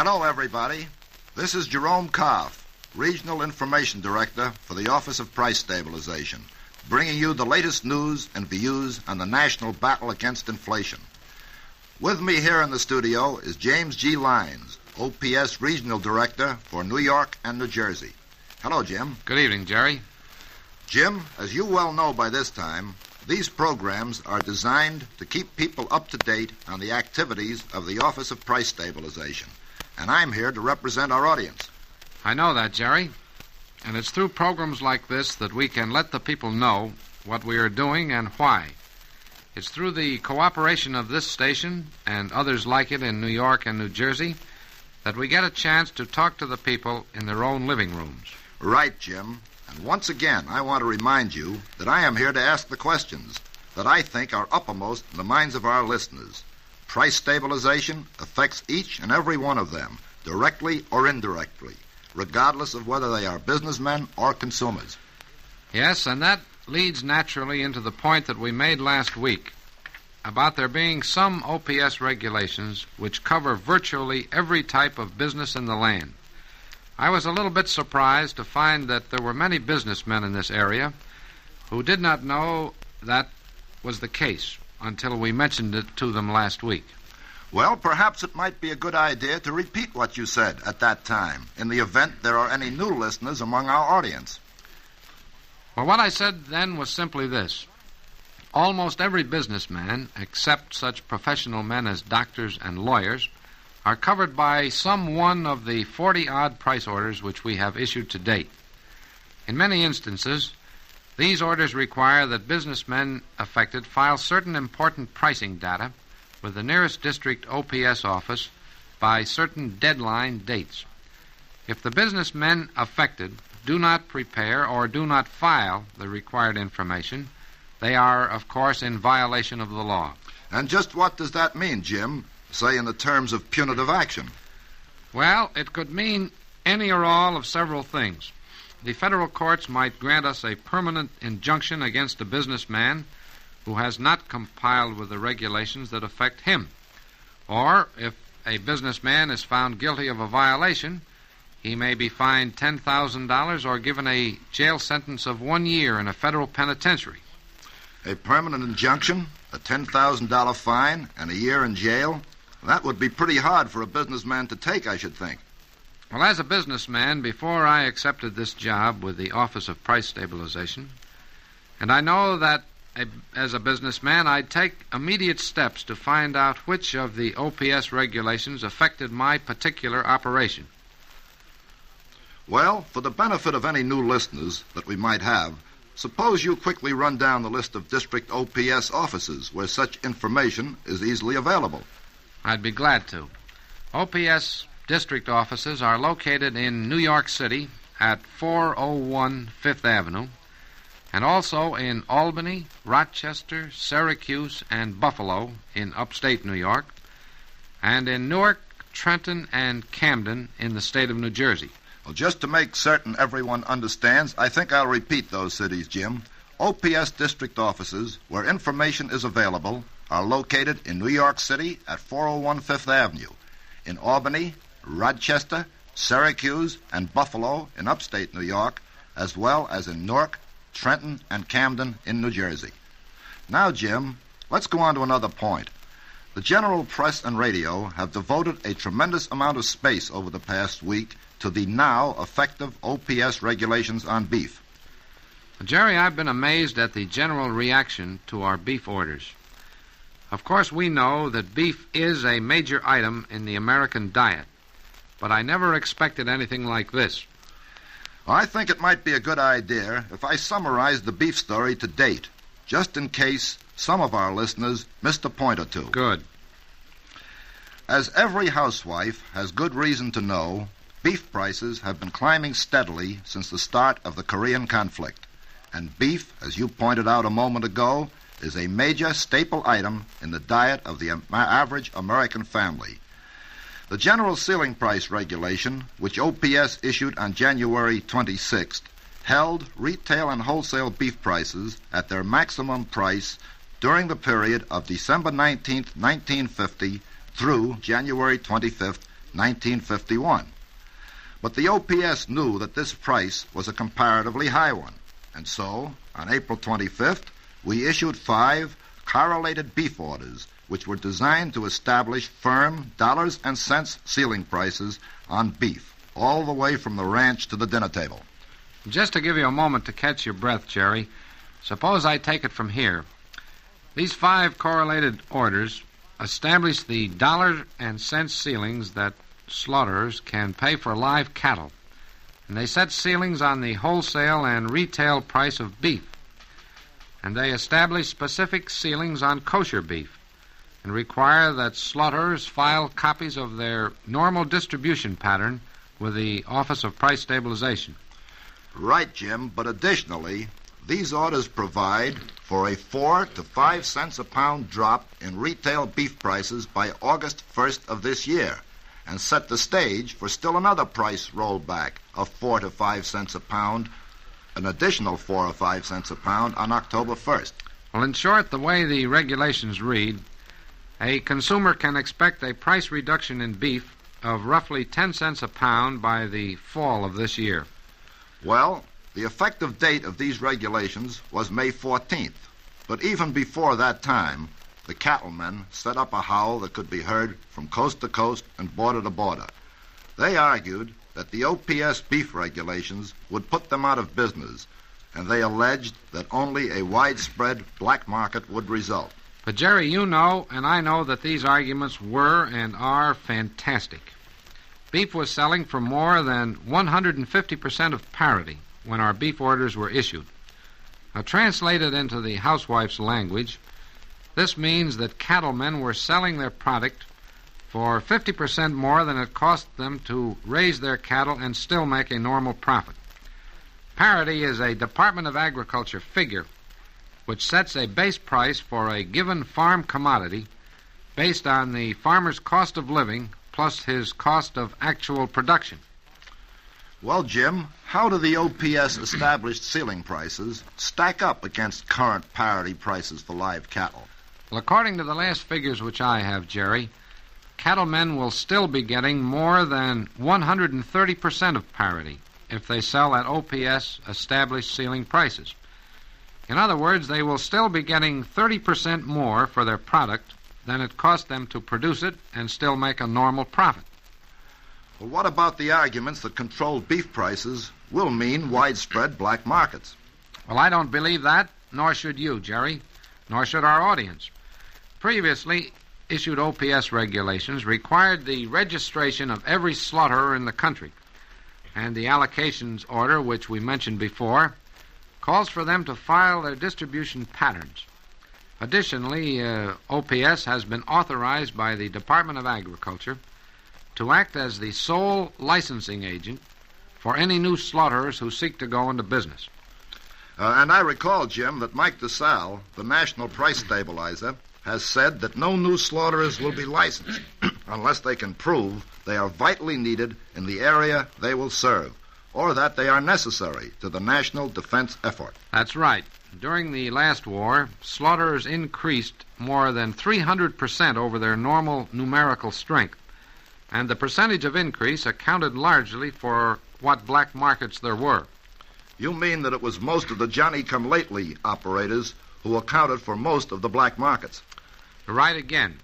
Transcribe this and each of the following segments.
Hello, everybody. This is Jerome Koff, Regional Information Director for the Office of Price Stabilization, bringing you the latest news and views on the national battle against inflation. With me here in the studio is James G. Lyons, OPS Regional Director for New York and New Jersey. Hello, Jim. Good evening, Jerry. Jim, as you well know by this time, these programs are designed to keep people up to date on the activities of the Office of Price Stabilization, and I'm here to represent our audience. I know that, Jerry. And it's through programs like this that we can let the people know what we are doing and why. It's through the cooperation of this station and others like it in New York and New Jersey that we get a chance to talk to the people in their own living rooms. Right, Jim. And once again, I want to remind you that I am here to ask the questions that I think are uppermost in the minds of our listeners. Price stabilization affects each and every one of them, directly or indirectly, regardless of whether they are businessmen or consumers. Yes, and that leads naturally into the point that we made last week about there being some OPS regulations which cover virtually every type of business in the land. I was a little bit surprised to find that there were many businessmen in this area who did not know that was the case until we mentioned it to them last week. Well, perhaps it might be a good idea to repeat what you said at that time, in the event there are any new listeners among our audience. Well, what I said then was simply this. Almost every businessman, except such professional men as doctors and lawyers, are covered by some one of the 40-odd price orders which we have issued to date. In many instances, these orders require that businessmen affected file certain important pricing data with the nearest district OPS office by certain deadline dates. If the businessmen affected do not prepare or do not file the required information, they are, of course, in violation of the law. And just what does that mean, Jim, say in the terms of punitive action? Well, it could mean any or all of several things. The federal courts might grant us a permanent injunction against a businessman who has not compiled with the regulations that affect him. Or, if a businessman is found guilty of a violation, he may be fined $10,000 or given a jail sentence of 1 year in a federal penitentiary. A permanent injunction, a $10,000 fine, and a year in jail? That would be pretty hard for a businessman to take, I should think. Well, as a businessman, before I accepted this job with the Office of Price Stabilization, and I know that as a businessman, I'd take immediate steps to find out which of the OPS regulations affected my particular operation. Well, for the benefit of any new listeners that we might have, suppose you quickly run down the list of district OPS offices where such information is easily available. I'd be glad to. OPS district offices are located in New York City at 401 Fifth Avenue, and also in Albany, Rochester, Syracuse, and Buffalo in upstate New York, and in Newark, Trenton, and Camden in the state of New Jersey. Well, just to make certain everyone understands, I think I'll repeat those cities, Jim. OPS district offices where information is available are located in New York City at 401 Fifth Avenue, in Albany, Rochester, Syracuse, and Buffalo in upstate New York, as well as in Newark, Trenton, and Camden in New Jersey. Now, Jim, let's go on to another point. The general press and radio have devoted a tremendous amount of space over the past week to the now effective OPS regulations on beef. Jerry, I've been amazed at the general reaction to our beef orders. Of course, we know that beef is a major item in the American diet, but I never expected anything like this. Well, I think it might be a good idea if I summarize the beef story to date, just in case some of our listeners missed a point or two. Good. As every housewife has good reason to know, beef prices have been climbing steadily since the start of the Korean conflict. And beef, as you pointed out a moment ago, is a major staple item in the diet of the average American family. The General Ceiling Price Regulation, which OPS issued on January 26th, held retail and wholesale beef prices at their maximum price during the period of December 19th, 1950 through January 25th, 1951. But the OPS knew that this price was a comparatively high one, and so, on April 25th, we issued 5 correlated beef orders, which were designed to establish firm dollars and cents ceiling prices on beef, all the way from the ranch to the dinner table. Just to give you a moment to catch your breath, Jerry, suppose I take it from here. These 5 correlated orders establish the dollar and cent ceilings that slaughterers can pay for live cattle, and they set ceilings on the wholesale and retail price of beef, and they establish specific ceilings on kosher beef, and require that slaughterers file copies of their normal distribution pattern with the Office of Price Stabilization. Right, Jim, but additionally, these orders provide for a 4 to 5 cents a pound drop in retail beef prices by August 1st of this year, and set the stage for still another price rollback of 4 to 5 cents a pound, an additional 4 or 5 cents a pound on October 1st. Well, in short, the way the regulations read, a consumer can expect a price reduction in beef of roughly 10 cents a pound by the fall of this year. Well, the effective date of these regulations was May 14th, but even before that time, the cattlemen set up a howl that could be heard from coast to coast and border to border. They argued that the OPS beef regulations would put them out of business, and they alleged that only a widespread black market would result. But, Jerry, you know, and I know that these arguments were and are fantastic. Beef was selling for more than 150% of parity when our beef orders were issued. Now, translated into the housewife's language, this means that cattlemen were selling their product for 50% more than it cost them to raise their cattle and still make a normal profit. Parity is a Department of Agriculture figure which sets a base price for a given farm commodity based on the farmer's cost of living plus his cost of actual production. Well, Jim, how do the OPS established ceiling prices stack up against current parity prices for live cattle? Well, according to the last figures which I have, Jerry, cattlemen will still be getting more than 130% of parity if they sell at OPS established ceiling prices. In other words, they will still be getting 30% more for their product than it cost them to produce it and still make a normal profit. Well, what about the arguments that controlled beef prices will mean widespread black markets? Well, I don't believe that, nor should you, Jerry, nor should our audience. Previously issued OPS regulations required the registration of every slaughterer in the country, and the allocations order, which we mentioned before, calls for them to file their distribution patterns. Additionally, OPS has been authorized by the Department of Agriculture to act as the sole licensing agent for any new slaughterers who seek to go into business. And I recall, Jim, that Mike DeSalle, the National Price Stabilizer, has said that no new slaughterers will be licensed unless they can prove they are vitally needed in the area they will serve, or that they are necessary to the national defense effort. That's right. During the last war, slaughterers increased more than 300% over their normal numerical strength, and the percentage of increase accounted largely for what black markets there were. You mean that it was most of the Johnny-come-lately operators who accounted for most of the black markets? Right again.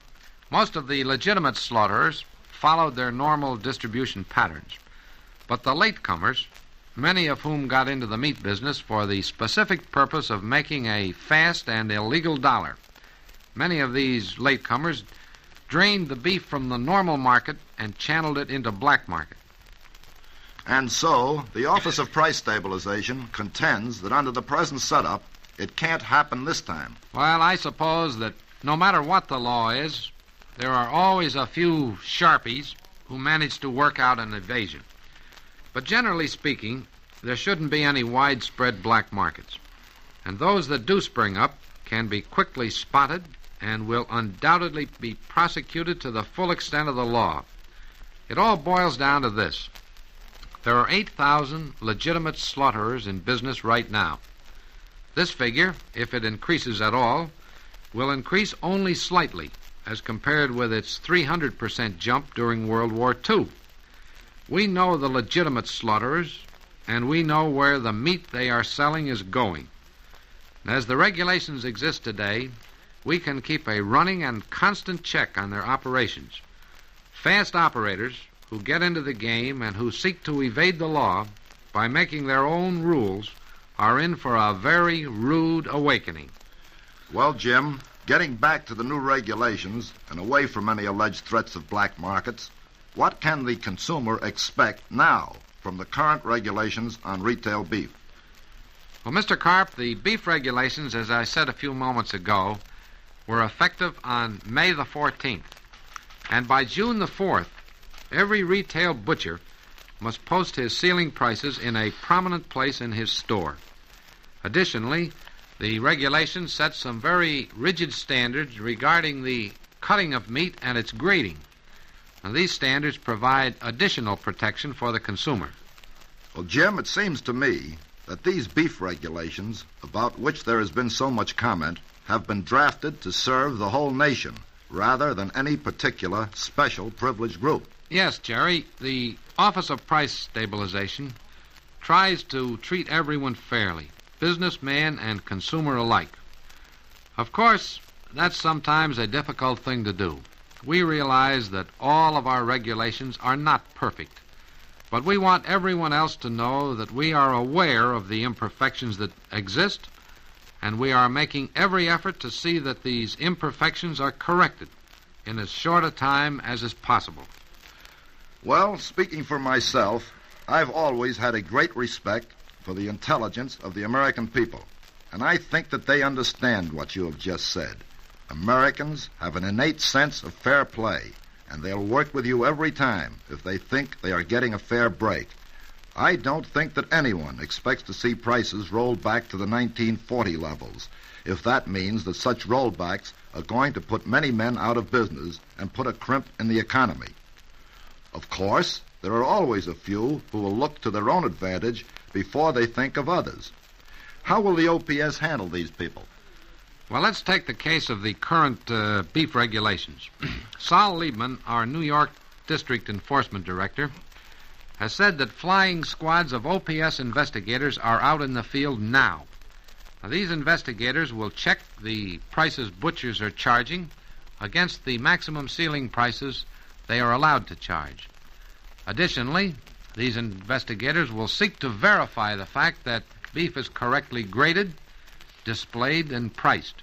Most of the legitimate slaughterers followed their normal distribution patterns, but the latecomers, many of whom got into the meat business for the specific purpose of making a fast and illegal dollar, many of these latecomers drained the beef from the normal market and channeled it into black market. And so, the Office of Price Stabilization contends that under the present setup, it can't happen this time. Well, I suppose that no matter what the law is, there are always a few sharpies who manage to work out an evasion. But generally speaking, there shouldn't be any widespread black markets. And those that do spring up can be quickly spotted and will undoubtedly be prosecuted to the full extent of the law. It all boils down to this. There are 8,000 legitimate slaughterers in business right now. This figure, if it increases at all, will increase only slightly as compared with its 300% jump during World War II. We know the legitimate slaughterers, and we know where the meat they are selling is going. As the regulations exist today, we can keep a running and constant check on their operations. Fast operators who get into the game and who seek to evade the law by making their own rules are in for a very rude awakening. Well, Jim, getting back to the new regulations and away from any alleged threats of black markets, what can the consumer expect now from the current regulations on retail beef? Well, Mr. Karp, the beef regulations, as I said a few moments ago, were effective on May the 14th. And by June the 4th, every retail butcher must post his ceiling prices in a prominent place in his store. Additionally, the regulations set some very rigid standards regarding the cutting of meat and its grading. Now, these standards provide additional protection for the consumer. Well, Jim, it seems to me that these beef regulations, about which there has been so much comment, have been drafted to serve the whole nation rather than any particular special privileged group. Yes, Jerry, the Office of Price Stabilization tries to treat everyone fairly, businessman and consumer alike. Of course, that's sometimes a difficult thing to do. We realize that all of our regulations are not perfect, but we want everyone else to know that we are aware of the imperfections that exist, and we are making every effort to see that these imperfections are corrected in as short a time as is possible. Well, speaking for myself, I've always had a great respect for the intelligence of the American people, and I think that they understand what you have just said. Americans have an innate sense of fair play, and they'll work with you every time if they think they are getting a fair break. I don't think that anyone expects to see prices rolled back to the 1940 levels, if that means that such rollbacks are going to put many men out of business and put a crimp in the economy. Of course, there are always a few who will look to their own advantage before they think of others. How will the OPS handle these people? Well, let's take the case of the current beef regulations. Sol Liebman, our New York District Enforcement Director, has said that flying squads of OPS investigators are out in the field now. Now, these investigators will check the prices butchers are charging against the maximum ceiling prices they are allowed to charge. Additionally, these investigators will seek to verify the fact that beef is correctly graded, displayed, and priced.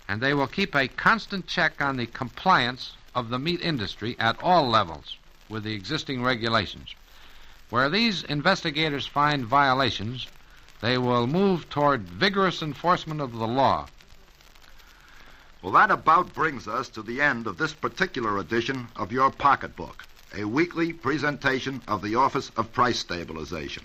And they will keep a constant check on the compliance of the meat industry at all levels with the existing regulations. Where these investigators find violations, they will move toward vigorous enforcement of the law. Well, that about brings us to the end of this particular edition of your Pocketbook, a weekly presentation of the Office of Price Stabilization.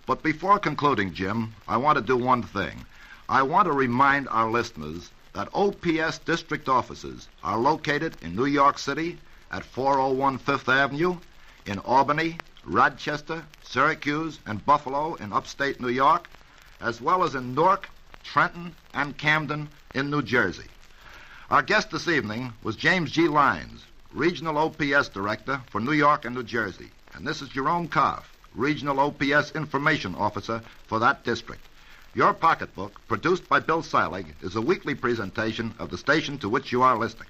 But before concluding, Jim, I want to do one thing. I want to remind our listeners that OPS district offices are located in New York City at 401 Fifth Avenue, in Albany, Rochester, Syracuse, and Buffalo in upstate New York, as well as in Newark, Trenton, and Camden in New Jersey. Our guest this evening was James G. Lyons, Regional OPS Director for New York and New Jersey. And this is Jerome Koff, Regional OPS Information Officer for that district. Your Pocketbook, produced by Bill Seilig, is a weekly presentation of the station to which you are listening.